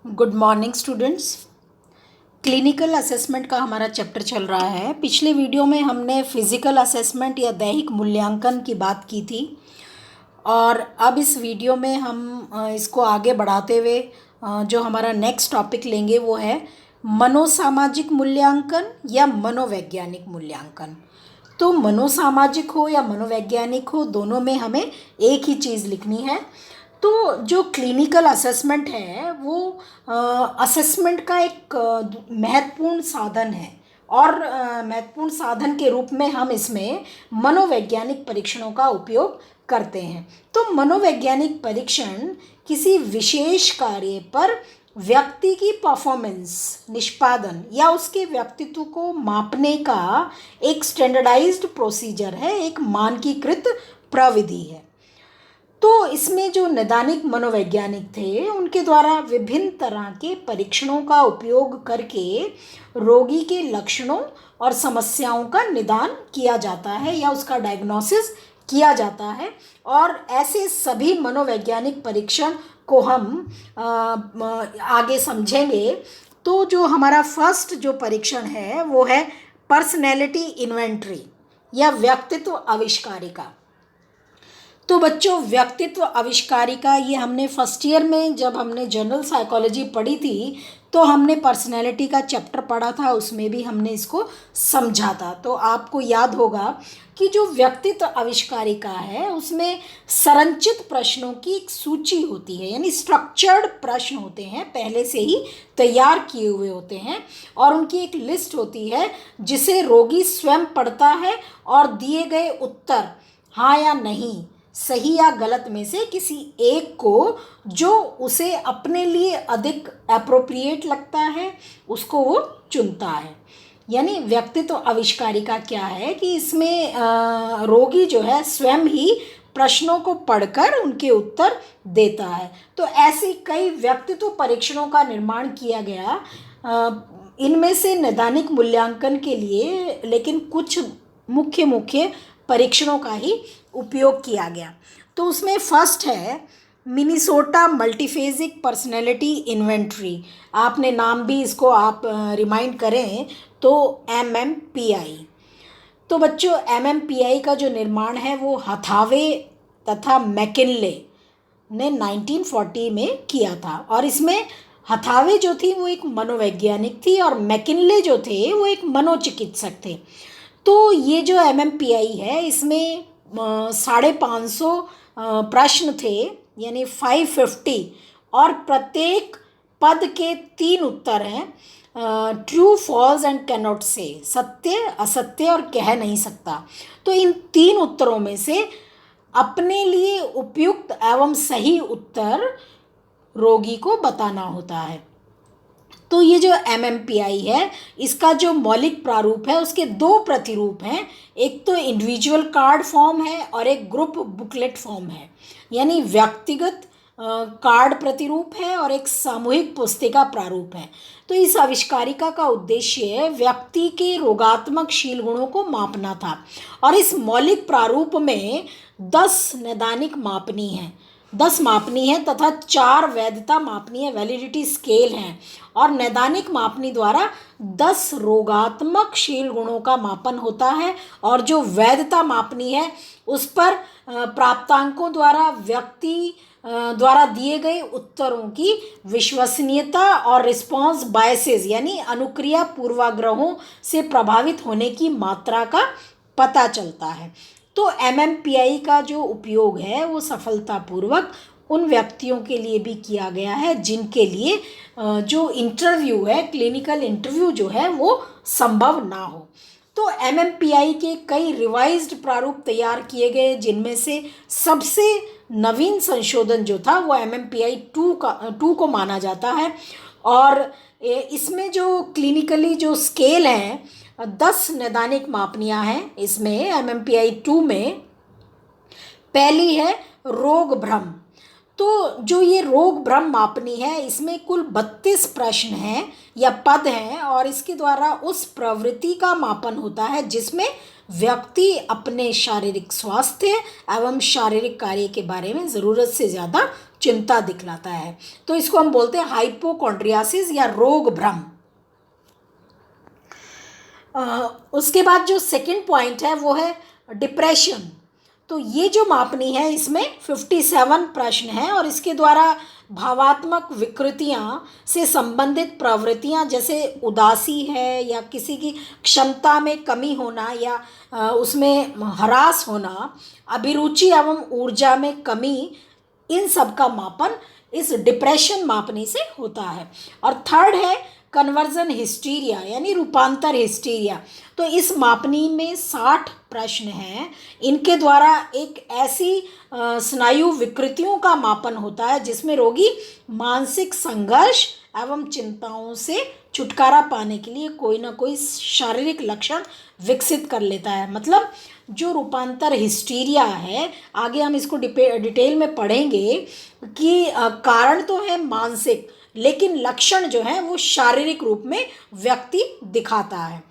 Good morning students. Clinical assessment का हमारा chapter चल रहा है। पिछले वीडियो में हमने फिजिकल असेसमेंट या दैहिक मूल्यांकन की बात की थी और अब इस वीडियो में हम इसको आगे बढ़ाते हुए जो हमारा नेक्स्ट टॉपिक लेंगे वो है मनोसामाजिक मूल्यांकन या मनोवैज्ञानिक मूल्यांकन। तो मनोसामाजिक हो या मनोवैज्ञानिक हो, दोनों में हमें एक ही चीज़ लिखनी है। तो जो क्लिनिकल असेसमेंट है वो असेसमेंट का एक महत्वपूर्ण साधन है और महत्वपूर्ण साधन के रूप में हम इसमें मनोवैज्ञानिक परीक्षणों का उपयोग करते हैं। तो मनोवैज्ञानिक परीक्षण किसी विशेष कार्य पर व्यक्ति की परफॉर्मेंस, निष्पादन या उसके व्यक्तित्व को मापने का एक स्टैंडर्डाइज्ड प्रोसीजर है, एक मानकीकृत प्रविधि है। तो इसमें जो नैदानिक मनोवैज्ञानिक थे उनके द्वारा विभिन्न तरह के परीक्षणों का उपयोग करके रोगी के लक्षणों और समस्याओं का निदान किया जाता है या उसका डायग्नोसिस किया जाता है। और ऐसे सभी मनोवैज्ञानिक परीक्षण को हम आगे समझेंगे। तो जो हमारा फर्स्ट जो परीक्षण है वो है पर्सनैलिटी इन्वेंट्री या व्यक्तित्व आविष्कारिका। तो बच्चों, व्यक्तित्व आविष्कारिका ये हमने फर्स्ट ईयर में जब हमने जनरल साइकोलॉजी पढ़ी थी तो हमने पर्सनैलिटी का चैप्टर पढ़ा था, उसमें भी हमने इसको समझा था। तो आपको याद होगा कि जो व्यक्तित्व आविष्कारिका है उसमें संरचित प्रश्नों की एक सूची होती है, यानी स्ट्रक्चर्ड प्रश्न होते हैं, पहले से ही तैयार किए हुए होते हैं और उनकी एक लिस्ट होती है जिसे रोगी स्वयं पढ़ता है और दिए गए उत्तर हाँ या नहीं, सही या गलत में से किसी एक को जो उसे अपने लिए अधिक एप्रोप्रिएट लगता है उसको वो चुनता है। यानी व्यक्तित्व आविष्कारिका क्या है कि इसमें रोगी जो है स्वयं ही प्रश्नों को पढ़कर उनके उत्तर देता है। तो ऐसे कई व्यक्तित्व परीक्षणों का निर्माण किया गया, इनमें से नैदानिक मूल्यांकन के लिए लेकिन कुछ मुख्य परीक्षणों का ही उपयोग किया गया। तो उसमें फर्स्ट है मिनीसोटा मल्टीफेजिक पर्सनैलिटी इन्वेंट्री। आपने नाम भी इसको आप रिमाइंड करें तो MMPI। तो बच्चों, MMPI का जो निर्माण है वो हथावे तथा मैकिनले ने 1940 में किया था और इसमें हथावे जो थी वो एक मनोवैज्ञानिक थी और मैकिनले जो थे वो एक मनोचिकित्सक थे। तो ये जो MMPI है इसमें 550 प्रश्न थे, यानी 550, और प्रत्येक पद के 3 उत्तर हैं, true, false and cannot say, सत्य, असत्य और कह नहीं सकता। तो इन 3 उत्तरों में से अपने लिए उपयुक्त एवं सही उत्तर रोगी को बताना होता है। तो ये जो MMPI है इसका जो मौलिक प्रारूप है उसके 2 प्रतिरूप हैं, एक तो इंडिविजुअल कार्ड फॉर्म है और एक ग्रुप बुकलेट फॉर्म है, यानी व्यक्तिगत कार्ड प्रतिरूप है और एक सामूहिक पुस्तिका प्रारूप है। तो इस आविष्कारिका का उद्देश्य व्यक्ति के रोगात्मक शील गुणों को मापना था और इस मौलिक प्रारूप में 10 नैदानिक मापनी हैं, 10 मापनी है तथा 4 वैधता मापनी है, वैलिडिटी स्केल हैं, और नैदानिक मापनी द्वारा 10 रोगात्मक शील गुणों का मापन होता है और जो वैधता मापनी है उस पर प्राप्तांकों द्वारा व्यक्ति द्वारा दिए गए उत्तरों की विश्वसनीयता और रिस्पॉन्स बायसेस यानी अनुक्रिया पूर्वाग्रहों से प्रभावित होने की मात्रा का पता चलता है। तो MMPI का जो उपयोग है वो सफलतापूर्वक उन व्यक्तियों के लिए भी किया गया है जिनके लिए जो इंटरव्यू है, क्लिनिकल इंटरव्यू जो है वो संभव ना हो। तो MMPI के कई रिवाइज्ड प्रारूप तैयार किए गए जिनमें से सबसे नवीन संशोधन जो था वो MMPI 2 को माना जाता है और इसमें जो क्लिनिकली जो स्केल हैं 10 नैदानिक मापनियां हैं इसमें MMPI 2 में। पहली है रोग भ्रम। तो जो ये रोग भ्रम मापनी है इसमें कुल 32 प्रश्न हैं या पद हैं और इसके द्वारा उस प्रवृत्ति का मापन होता है जिसमें व्यक्ति अपने शारीरिक स्वास्थ्य एवं शारीरिक कार्य के बारे में ज़रूरत से ज़्यादा चिंता दिखलाता है। तो इसको हम बोलते हैं हाइपोकॉन्ड्रियासिस या रोग भ्रम। उसके बाद जो सेकंड पॉइंट है वो है डिप्रेशन। तो ये जो मापनी है इसमें 57 प्रश्न हैं और इसके द्वारा भावात्मक विकृतियाँ से संबंधित प्रवृत्तियाँ जैसे उदासी है या किसी की क्षमता में कमी होना या उसमें ह्रास होना, अभिरुचि एवं ऊर्जा में कमी, इन सब का मापन इस डिप्रेशन मापनी से होता है। और थर्ड है कन्वर्जन हिस्टीरिया यानी रूपांतर हिस्टीरिया। तो इस मापनी में 60 प्रश्न हैं। इनके द्वारा एक ऐसी स्नायु विकृतियों का मापन होता है जिसमें रोगी मानसिक संघर्ष एवं चिंताओं से छुटकारा पाने के लिए कोई ना कोई शारीरिक लक्षण विकसित कर लेता है। मतलब जो रूपांतर हिस्टीरिया है, आगे हम इसको डिटेल में पढ़ेंगे कि कारण तो है मानसिक, लेकिन लक्षण जो है वो शारीरिक रूप में व्यक्ति दिखाता है।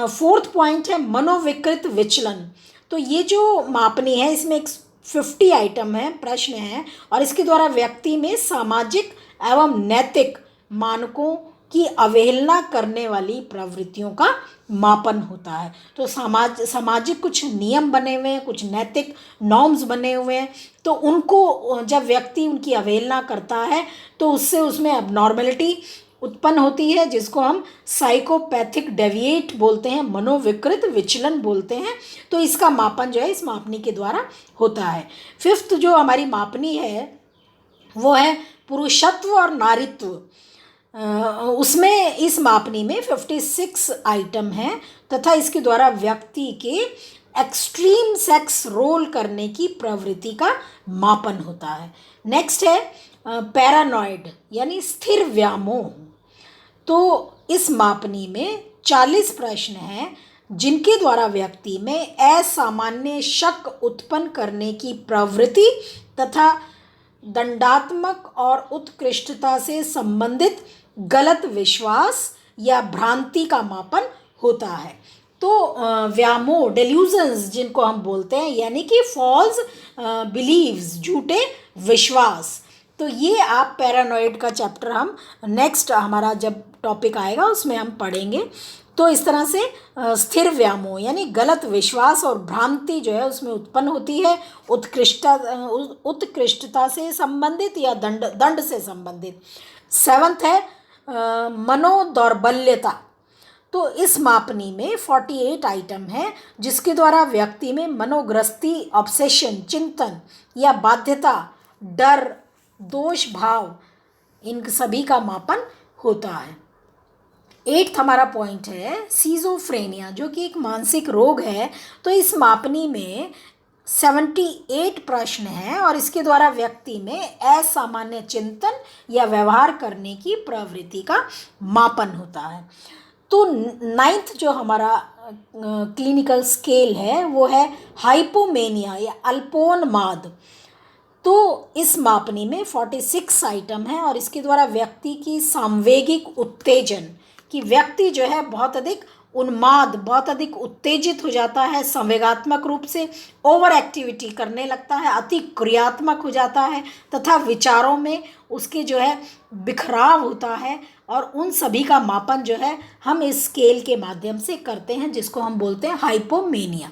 फोर्थ पॉइंट है मनोविकृत विचलन। तो ये जो मापनी है इसमें 50 आइटम है, प्रश्न हैं और इसके द्वारा व्यक्ति में सामाजिक एवं नैतिक मानकों की अवहेलना करने वाली प्रवृत्तियों का मापन होता है। तो सामाजिक कुछ नियम बने हुए हैं, कुछ नैतिक नॉर्म्स बने हुए हैं, तो उनको जब व्यक्ति उनकी अवहेलना करता है तो उससे उसमें अबनॉर्मलिटी उत्पन्न होती है जिसको हम साइकोपैथिक डेविएट बोलते हैं, मनोविकृत विचलन बोलते हैं। तो इसका मापन जो है इस मापनी के द्वारा होता है। फिफ्थ जो हमारी मापनी है वो है पुरुषत्व और नारीत्व। उसमें इस मापनी में 56 आइटम हैं तथा इसके द्वारा व्यक्ति के एक्सट्रीम सेक्स रोल करने की प्रवृत्ति का मापन होता है। नेक्स्ट है पैरानॉइड यानी स्थिर व्यामोह। तो इस मापनी में 40 प्रश्न हैं जिनके द्वारा व्यक्ति में असामान्य शक उत्पन्न करने की प्रवृत्ति तथा दंडात्मक और उत्कृष्टता से संबंधित गलत विश्वास या भ्रांति का मापन होता है। तो व्यामोह डेल्यूजन्स जिनको हम बोलते हैं यानी कि फॉल्स बिलीव्स, झूठे विश्वास। तो ये आप पैरानॉइड का चैप्टर हम नेक्स्ट हमारा जब टॉपिक आएगा उसमें हम पढ़ेंगे। तो इस तरह से स्थिर व्यामोह यानी गलत विश्वास और भ्रांति जो है उसमें उत्पन्न होती है उत्कृष्टता से संबंधित या दंड से संबंधित। सेवंथ है मनोदौर्बल्यता। तो इस मापनी में 48 आइटम है जिसके द्वारा व्यक्ति में मनोग्रस्ती, ऑब्सेशन, चिंतन या बाध्यता, डर, दोष भाव, इन सभी का मापन होता है। 8th हमारा पॉइंट है सीजोफ्रेनिया जो कि एक मानसिक रोग है। तो इस मापनी में 78 प्रश्न हैं और इसके द्वारा व्यक्ति में असामान्य चिंतन या व्यवहार करने की प्रवृत्ति का मापन होता है। तो 9th जो हमारा क्लिनिकल स्केल है वो है हाइपोमेनिया या अल्पोन्माद। तो इस मापनी में 46 आइटम हैं और इसके द्वारा व्यक्ति की सांवेगिक उत्तेजन कि व्यक्ति जो है बहुत अधिक उन्माद, बहुत अधिक उत्तेजित हो जाता है, संवेगात्मक रूप से ओवर एक्टिविटी करने लगता है, अति क्रियात्मक हो जाता है तथा विचारों में उसके जो है बिखराव होता है। और उन सभी का मापन जो है हम इस स्केल के माध्यम से करते हैं जिसको हम बोलते हैं हाइपोमेनिया।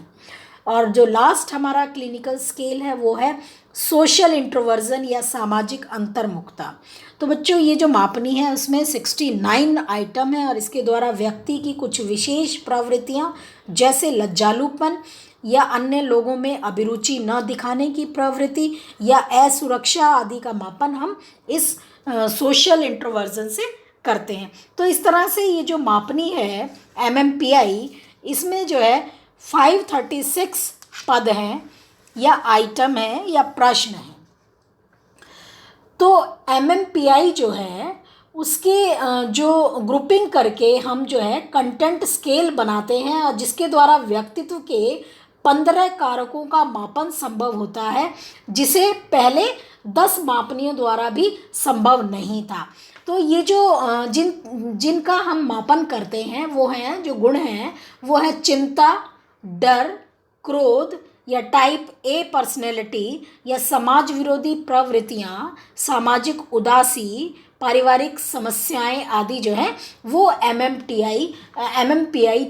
और जो लास्ट हमारा क्लिनिकल स्केल है वो है सोशल इंट्रोवर्जन या सामाजिक अंतर्मुखता। तो बच्चों ये जो मापनी है उसमें 69 आइटम है और इसके द्वारा व्यक्ति की कुछ विशेष प्रवृत्तियां जैसे लज्जालुपन या अन्य लोगों में अभिरुचि न दिखाने की प्रवृत्ति या असुरक्षा आदि का मापन हम इस सोशल इंट्रोवर्जन से करते हैं। तो इस तरह से ये जो मापनी है MMPI इसमें जो है 536 पद हैं या आइटम है या प्रश्न है। तो MMPI जो है उसके जो ग्रुपिंग करके हम जो है कंटेंट स्केल बनाते हैं और जिसके द्वारा व्यक्तित्व के 15 कारकों का मापन संभव होता है जिसे पहले 10 मापनियों द्वारा भी संभव नहीं था। तो ये जो जिनका हम मापन करते हैं वो हैं जो गुण हैं वो है चिंता, डर, क्रोध या टाइप ए पर्सनैलिटी या समाज विरोधी प्रवृत्तियाँ, सामाजिक उदासी, पारिवारिक समस्याएं आदि जो है वो MMPI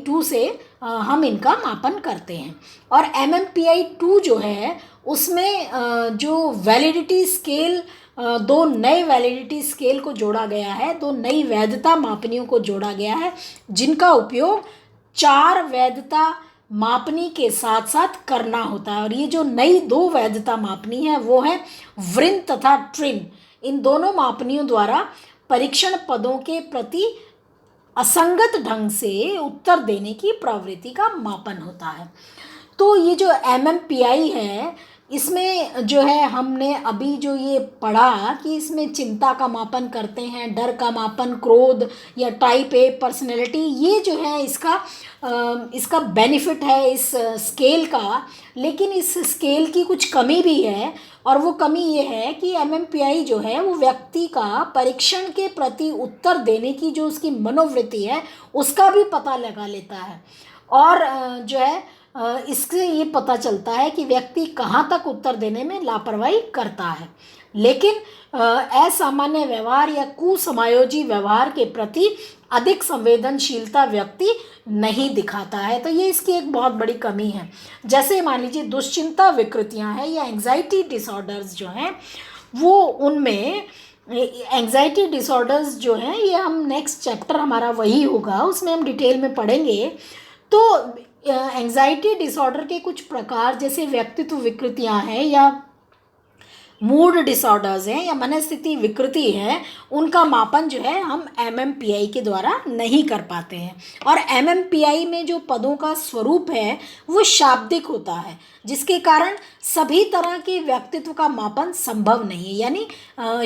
2 से हम इनका मापन करते हैं। और MMPI 2 जो है उसमें जो वैलिडिटी स्केल, दो नए वैलिडिटी स्केल को जोड़ा गया है, दो नई वैधता मापनियों को जोड़ा गया है, जिनका उपयोग 4 वैधता मापनी के साथ साथ करना होता है। और ये जो नई 2 वैधता मापनी है वो है व्रिन तथा ट्रिन। इन दोनों मापनियों द्वारा परीक्षण पदों के प्रति असंगत ढंग से उत्तर देने की प्रवृत्ति का मापन होता है। तो ये जो MMPI है, इसमें जो है हमने अभी जो ये पढ़ा कि इसमें चिंता का मापन करते हैं, डर का मापन, क्रोध या टाइप ए पर्सनैलिटी, ये जो है इसका बेनिफिट है इस स्केल का। लेकिन इस स्केल की कुछ कमी भी है, और वो कमी ये है कि MMPI जो है वो व्यक्ति का परीक्षण के प्रति उत्तर देने की जो उसकी मनोवृत्ति है उसका भी पता लगा लेता है। और जो है इससे ये पता चलता है कि व्यक्ति कहाँ तक उत्तर देने में लापरवाही करता है। लेकिन असामान्य व्यवहार या कुसमायोजी व्यवहार के प्रति अधिक संवेदनशीलता व्यक्ति नहीं दिखाता है। तो ये इसकी एक बहुत बड़ी कमी है। जैसे मान लीजिए दुश्चिंता विकृतियां हैं या एंग्जाइटी डिसऑर्डर्स जो हैं, वो उनमें एंग्जाइटी डिसऑर्डर्स जो हैं, ये हम नेक्स्ट चैप्टर हमारा वही होगा, उसमें हम डिटेल में पढ़ेंगे। तो एंग्जाइटी डिसऑर्डर के कुछ प्रकार जैसे व्यक्तित्व विकृतियां हैं या मूड डिसऑर्डर्स हैं या मनस्थिति विकृति है, उनका मापन जो है हम MMPI के द्वारा नहीं कर पाते हैं। और MMPI में जो पदों का स्वरूप है वो शाब्दिक होता है, जिसके कारण सभी तरह के व्यक्तित्व का मापन संभव नहीं है। यानी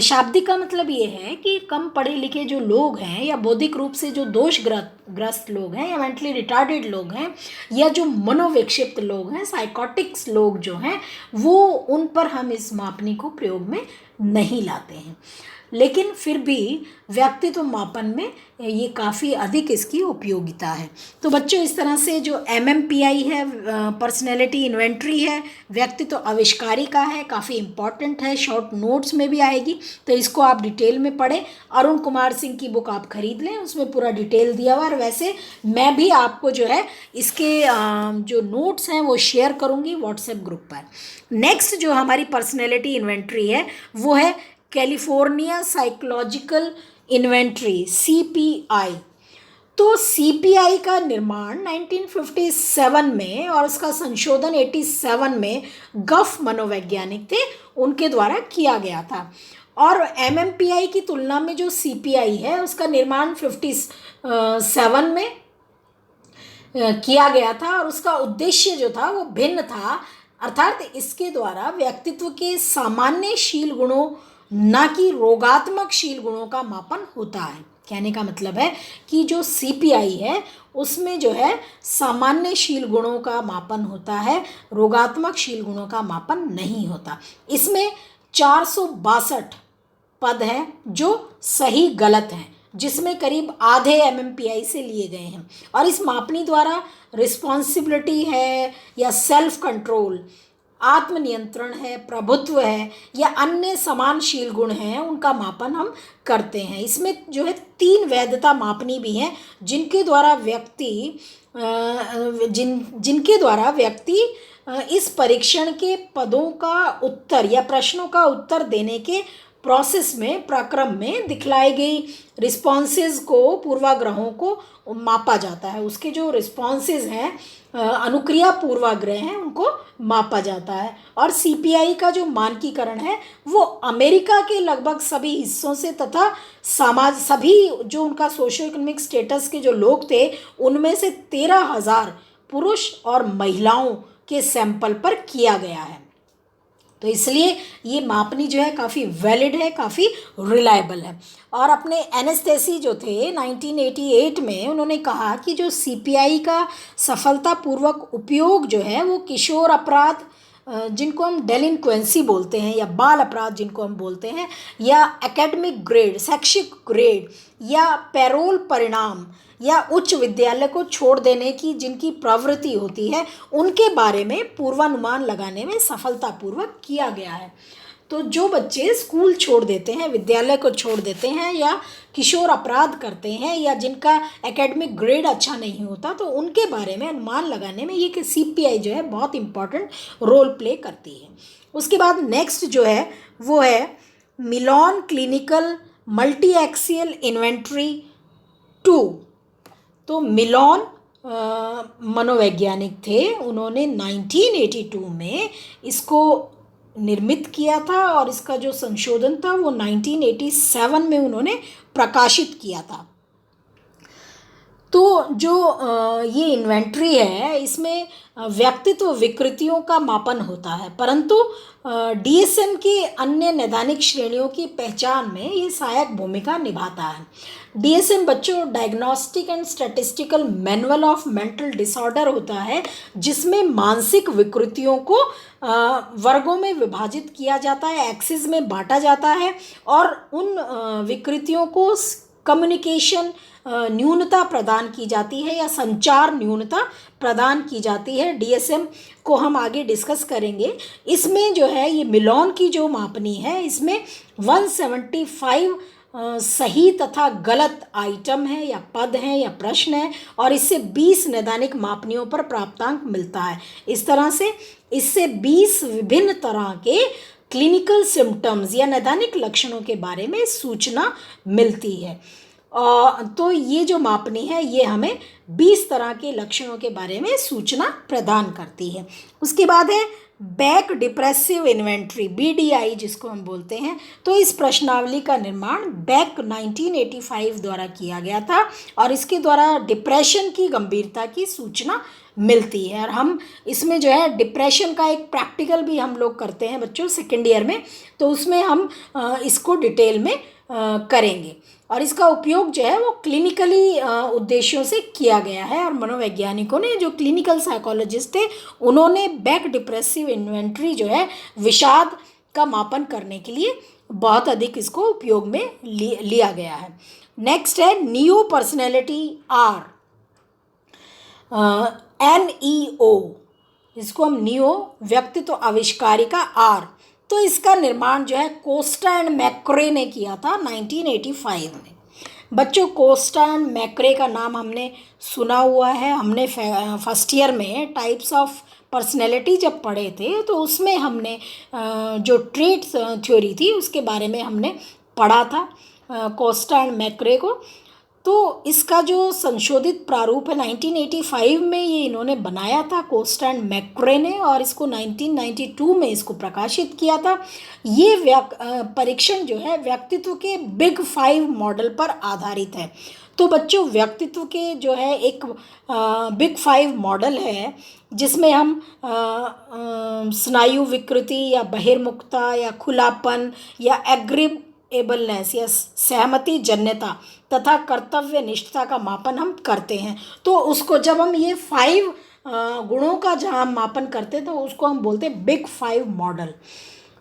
शाब्दिक का मतलब ये है कि कम पढ़े लिखे जो लोग हैं या बौद्धिक रूप से जो दोषग्रस्त लोग हैं या मेंटली रिटार्डेड लोग हैं या जो मनोविक्षिप्त लोग हैं, साइकोटिक्स लोग जो हैं, वो उन पर हम इस मापनी को प्रयोग में नहीं लाते हैं। लेकिन फिर भी व्यक्तित्व मापन में ये काफ़ी अधिक इसकी उपयोगिता है। तो बच्चों, इस तरह से जो MMPI है, पर्सनैलिटी इन्वेंट्री है, व्यक्तित्व आविष्कारिका है, काफ़ी इम्पॉर्टेंट है, शॉर्ट नोट्स में भी आएगी। तो इसको आप डिटेल में पढ़ें। अरुण कुमार सिंह की बुक आप खरीद लें, उसमें पूरा डिटेल दिया हुआ। और वैसे मैं भी आपको जो है इसके जो नोट्स हैं वो शेयर करूँगी व्हाट्सएप ग्रुप पर। नेक्स्ट जो हमारी पर्सनैलिटी इन्वेंट्री है वो है कैलिफोर्निया साइकोलॉजिकल इन्वेंट्री, CPI। तो CPI का निर्माण 1957 में और उसका संशोधन 87 में गफ मनोवैज्ञानिक थे, उनके द्वारा किया गया था। और MMPI की तुलना में जो CPI है उसका निर्माण 57 में किया गया था, और उसका उद्देश्य जो था वो भिन्न था। अर्थात इसके द्वारा व्यक्तित्व के सामान्य शील गुणों, ना कि रोगात्मक शील गुणों का मापन होता है। कहने का मतलब है कि जो CPI है उसमें जो है सामान्य शील गुणों का मापन होता है, रोगात्मक शील गुणों का मापन नहीं होता। इसमें 462 पद हैं जो सही गलत हैं, जिसमें करीब आधे MMPI से लिए गए हैं। और इस मापनी द्वारा रिस्पॉन्सिबिलिटी है या सेल्फ कंट्रोल, आत्मनियंत्रण है, प्रभुत्व है या अन्य समानशील गुण हैं, उनका मापन हम करते हैं। इसमें जो है 3 वैधता मापनी भी हैं, जिनके द्वारा व्यक्ति इस परीक्षण के पदों का उत्तर या प्रश्नों का उत्तर देने के प्रोसेस में, प्रक्रम में दिखलाई गई रिस्पॉन्सेज को, पूर्वाग्रहों को मापा जाता है। उसके जो रिस्पॉन्सेज हैं, अनुक्रिया पूर्वाग्रह हैं, उनको मापा जाता है। और CPI का जो मानकीकरण है वो अमेरिका के लगभग सभी हिस्सों से तथा सभी जो उनका सोशो इकोनॉमिक स्टेटस के जो लोग थे उनमें से 13,000 पुरुष और महिलाओं के सैंपल पर किया गया है। तो इसलिए ये मापनी जो है काफ़ी वैलिड है, काफ़ी रिलायबल है। और अपने एनेस्थेसी जो थे 1988 में, उन्होंने कहा कि जो CPI का सफलतापूर्वक उपयोग जो है वो किशोर अपराध, जिनको हम डेलिंक्वेंसी बोलते हैं या बाल अपराध जिनको हम बोलते हैं, या एकेडमिक ग्रेड, शैक्षिक ग्रेड, या पैरोल परिणाम, या उच्च विद्यालय को छोड़ देने की जिनकी प्रवृत्ति होती है, उनके बारे में पूर्वानुमान लगाने में सफलतापूर्वक किया गया है। तो जो बच्चे स्कूल छोड़ देते हैं, विद्यालय को छोड़ देते हैं, या किशोर अपराध करते हैं, या जिनका एकेडमिक ग्रेड अच्छा नहीं होता, तो उनके बारे में अनुमान लगाने में ये कि CPI जो है बहुत इम्पॉर्टेंट रोल प्ले करती है। उसके बाद नेक्स्ट जो है वो है मिलोन क्लिनिकल मल्टी एक्सियल इन्वेंट्री 2। तो मिलोन मनोवैज्ञानिक थे, उन्होंने 1982 में इसको निर्मित किया था, और इसका जो संशोधन था वो 1987 में उन्होंने प्रकाशित किया था। तो जो ये इन्वेंट्री है, इसमें व्यक्तित्व विकृतियों का मापन होता है, परंतु DSM की अन्य नैदानिक श्रेणियों की पहचान में ये सहायक भूमिका निभाता है। DSM बच्चों diagnostic and statistical manual of mental disorder होता है, जिसमें मानसिक विकृतियों को वर्गों में विभाजित किया जाता है, एक्सिस में बांटा जाता है, और उन विकृतियों को कम्युनिकेशन न्यूनता प्रदान की जाती है या संचार न्यूनता प्रदान की जाती है। DSM को हम आगे डिस्कस करेंगे। इसमें जो है ये मिलोन की जो मापनी है, इसमें 175 सही तथा गलत आइटम है या पद हैं या प्रश्न है, और इससे 20 नैदानिक मापनियों पर प्राप्तांक मिलता है। इस तरह से इससे 20 विभिन्न तरह के क्लिनिकल सिम्टम्स या नैदानिक लक्षणों के बारे में सूचना मिलती है। तो ये जो मापनी है ये हमें 20 तरह के लक्षणों के बारे में सूचना प्रदान करती है। उसके बाद है बैक डिप्रेसिव इन्वेंट्री, BDI जिसको हम बोलते हैं। तो इस प्रश्नावली का निर्माण बैक 1985 द्वारा किया गया था, और इसके द्वारा डिप्रेशन की गंभीरता की सूचना मिलती है। और हम इसमें जो है डिप्रेशन का एक प्रैक्टिकल भी हम लोग करते हैं बच्चों सेकेंड ईयर में, तो उसमें हम इसको डिटेल में करेंगे। और इसका उपयोग जो है वो क्लिनिकली उद्देश्यों से किया गया है, और मनोवैज्ञानिकों ने, जो क्लिनिकल साइकोलॉजिस्ट थे, उन्होंने बैक डिप्रेसिव इन्वेंट्री जो है विषाद का मापन करने के लिए बहुत अधिक इसको उपयोग में लिया गया है। नेक्स्ट है नियो पर्सनैलिटी R, NEO, इसको हम नियो व्यक्तित्व आविष्कारिका R। तो इसका निर्माण जो है कोस्टा एंड मैक्रे ने किया था 1985 में। बच्चों कोस्टा एंड मैक्रे का नाम हमने सुना हुआ है, हमने फर्स्ट ईयर में टाइप्स ऑफ पर्सनैलिटी जब पढ़े थे तो उसमें हमने जो ट्रेट थ्योरी थी उसके बारे में हमने पढ़ा था कोस्टा एंड मैक्रे को। तो इसका जो संशोधित प्रारूप है 1985 में ये इन्होंने बनाया था कोस्टा एंड मैक्रे ने, और इसको 1992 में इसको प्रकाशित किया था। ये परीक्षण जो है व्यक्तित्व के बिग 5 मॉडल पर आधारित है। तो बच्चों व्यक्तित्व के जो है एक बिग 5 मॉडल है, जिसमें हम स्नायु विकृति या बहिर्मुखता या खुलापन या एग्रीएबलनेस या सहमति जन्यता तथा कर्तव्य निष्ठता का मापन हम करते हैं। तो उसको जब हम ये 5 गुणों का जहाँ हम मापन करते हैं तो उसको हम बोलते हैं बिग 5 मॉडल।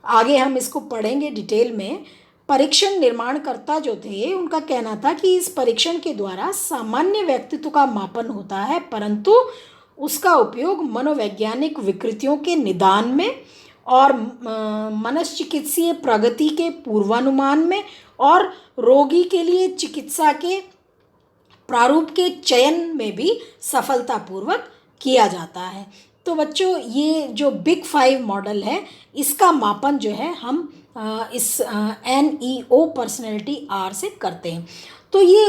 आगे हम इसको पढ़ेंगे डिटेल में। परीक्षण निर्माणकर्ता जो थे उनका कहना था कि इस परीक्षण के द्वारा सामान्य व्यक्तित्व का मापन होता है, परंतु उसका उपयोग मनोवैज्ञानिक विकृतियों के निदान में और मनश्चिकित्सीय प्रगति के पूर्वानुमान में और रोगी के लिए चिकित्सा के प्रारूप के चयन में भी सफलतापूर्वक किया जाता है। तो बच्चों ये जो बिग 5 मॉडल है इसका मापन जो है हम इस NEO पर्सनैलिटी R से करते हैं। तो ये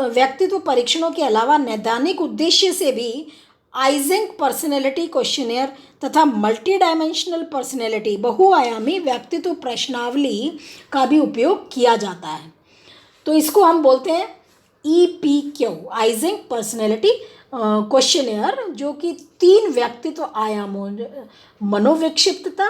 व्यक्तित्व परीक्षणों के अलावा नैदानिक उद्देश्य से भी आइजेंक पर्सनैलिटी क्वेश्चनियर तथा मल्टी डायमेंशनल पर्सनैलिटी बहुआयामी व्यक्तित्व प्रश्नावली का भी उपयोग किया जाता है। तो इसको हम बोलते हैं EPQ आइजेंक पर्सनैलिटी क्वेश्चनियर, जो कि 3 व्यक्तित्व आयामों मनोविक्षिप्तता,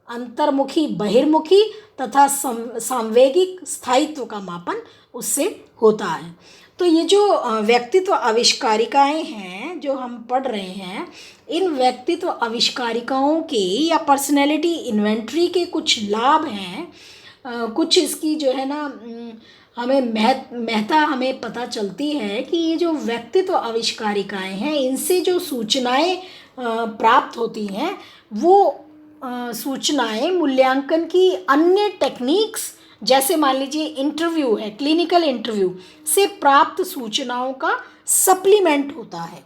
अंतर्मुखी बहिर्मुखी तथा सांवेगिक स्थायित्व का मापन उससे होता है। तो ये जो व्यक्तित्व आविष्कारिकाएं हैं जो हम पढ़ रहे हैं, इन व्यक्तित्व आविष्कारिकाओं के या पर्सनैलिटी इन्वेंट्री के कुछ लाभ हैं। कुछ इसकी जो है ना हमें महत्ता हमें पता चलती है कि ये जो व्यक्तित्व आविष्कारिकाएं हैं, इनसे जो सूचनाएं प्राप्त होती हैं, वो सूचनाएं मूल्यांकन की अन्य टेक्निक्स, जैसे मान लीजिए इंटरव्यू है, क्लिनिकल इंटरव्यू से प्राप्त सूचनाओं का सप्लीमेंट होता है।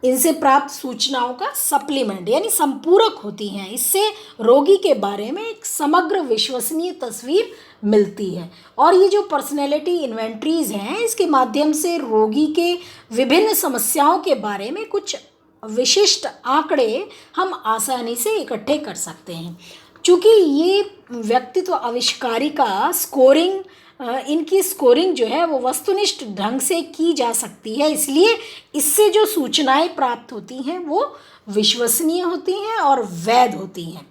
इनसे प्राप्त सूचनाओं का सप्लीमेंट यानी संपूरक होती हैं। इससे रोगी के बारे में एक समग्र विश्वसनीय तस्वीर मिलती है। और ये जो पर्सनैलिटी इन्वेंट्रीज हैं, इसके माध्यम से रोगी के विभिन्न समस्याओं के बारे में कुछ विशिष्ट आंकड़े हम आसानी से इकट्ठे कर सकते हैं। चूँकि ये व्यक्तित्व आविष्कारिका स्कोरिंग, इनकी स्कोरिंग जो है वो वस्तुनिष्ठ ढंग से की जा सकती है, इसलिए इससे जो सूचनाएं प्राप्त होती हैं वो विश्वसनीय होती हैं और वैध होती हैं।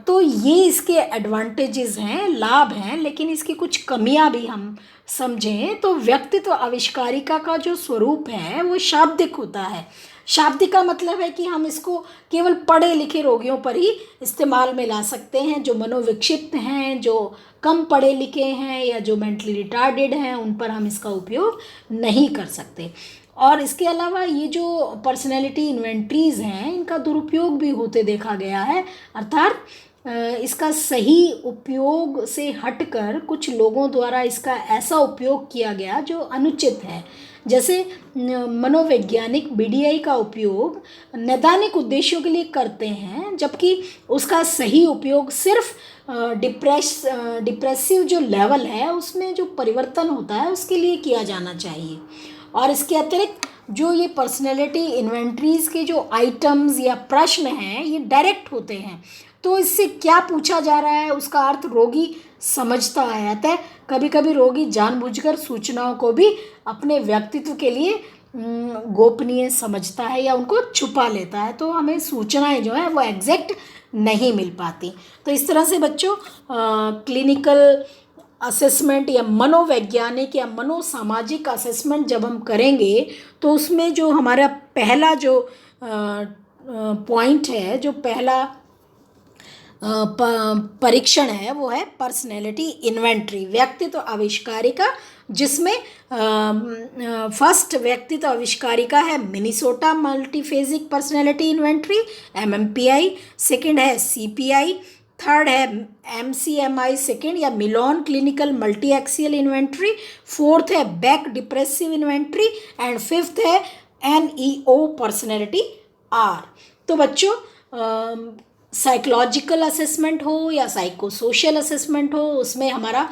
तो ये इसके एडवांटेजेस हैं, लाभ हैं। लेकिन इसकी कुछ कमियां भी हम समझें तो व्यक्तित्व आविष्कारिका का जो स्वरूप है वो शाब्दिक होता है। शाब्दिक का मतलब है कि हम इसको केवल पढ़े लिखे रोगियों पर ही इस्तेमाल में ला सकते हैं। जो मनोविक्षिप्त हैं, जो कम पढ़े लिखे हैं या जो मेंटली रिटार्डेड हैं, उन पर हम इसका उपयोग नहीं कर सकते। और इसके अलावा ये जो पर्सनैलिटी इन्वेंट्रीज हैं, इनका दुरुपयोग भी होते देखा गया है। अर्थात इसका सही उपयोग से हटकर कुछ लोगों द्वारा इसका ऐसा उपयोग किया गया जो अनुचित है। जैसे मनोवैज्ञानिक बीडीआई का उपयोग नैदानिक उद्देश्यों के लिए करते हैं, जबकि उसका सही उपयोग सिर्फ डिप्रेसिव जो लेवल है उसमें जो परिवर्तन होता है उसके लिए किया जाना चाहिए। और इसके अतिरिक्त जो ये पर्सनैलिटी इन्वेंट्रीज के जो आइटम्स या प्रश्न हैं, ये डायरेक्ट होते हैं, तो इससे क्या पूछा जा रहा है उसका अर्थ रोगी समझता है। अतः कभी कभी रोगी जानबूझकर सूचनाओं को भी अपने व्यक्तित्व के लिए गोपनीय समझता है या उनको छुपा लेता है, तो हमें सूचनाएं जो है वो एग्जैक्ट नहीं मिल पाती। तो इस तरह से बच्चों क्लिनिकल असेसमेंट या मनोवैज्ञानिक या मनोसामाजिक असेसमेंट जब हम करेंगे तो उसमें जो हमारा पहला जो पॉइंट है, जो पहला परीक्षण है वो है पर्सनैलिटी इन्वेंट्री, व्यक्तित्व आविष्कारिका, जिसमें फर्स्ट व्यक्तित्व आविष्कारिका है Minnesota multiphasic personality inventory MMPI, second है CPI, थर्ड है MCMI सेकंड या Millon clinical multi axial inventory, fourth है Beck depressive inventory and fifth है NEO पर्सनैलिटी R। तो बच्चों साइकोलॉजिकल असेसमेंट हो या साइको सोशल असेसमेंट हो, उसमें हमारा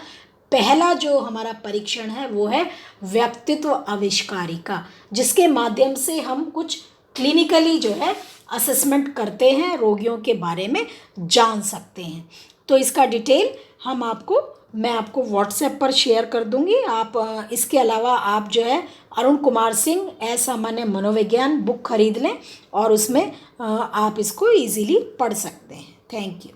पहला जो हमारा परीक्षण है वो है व्यक्तित्व आविष्कारिका, जिसके माध्यम से हम कुछ क्लिनिकली जो है असेसमेंट करते हैं, रोगियों के बारे में जान सकते हैं। तो इसका डिटेल मैं आपको व्हाट्सएप पर शेयर कर दूंगी। आप इसके अलावा आप जो है अरुण कुमार सिंह असामान्य मनोविज्ञान बुक खरीद लें और उसमें आप इसको इजीली पढ़ सकते हैं। Thank you.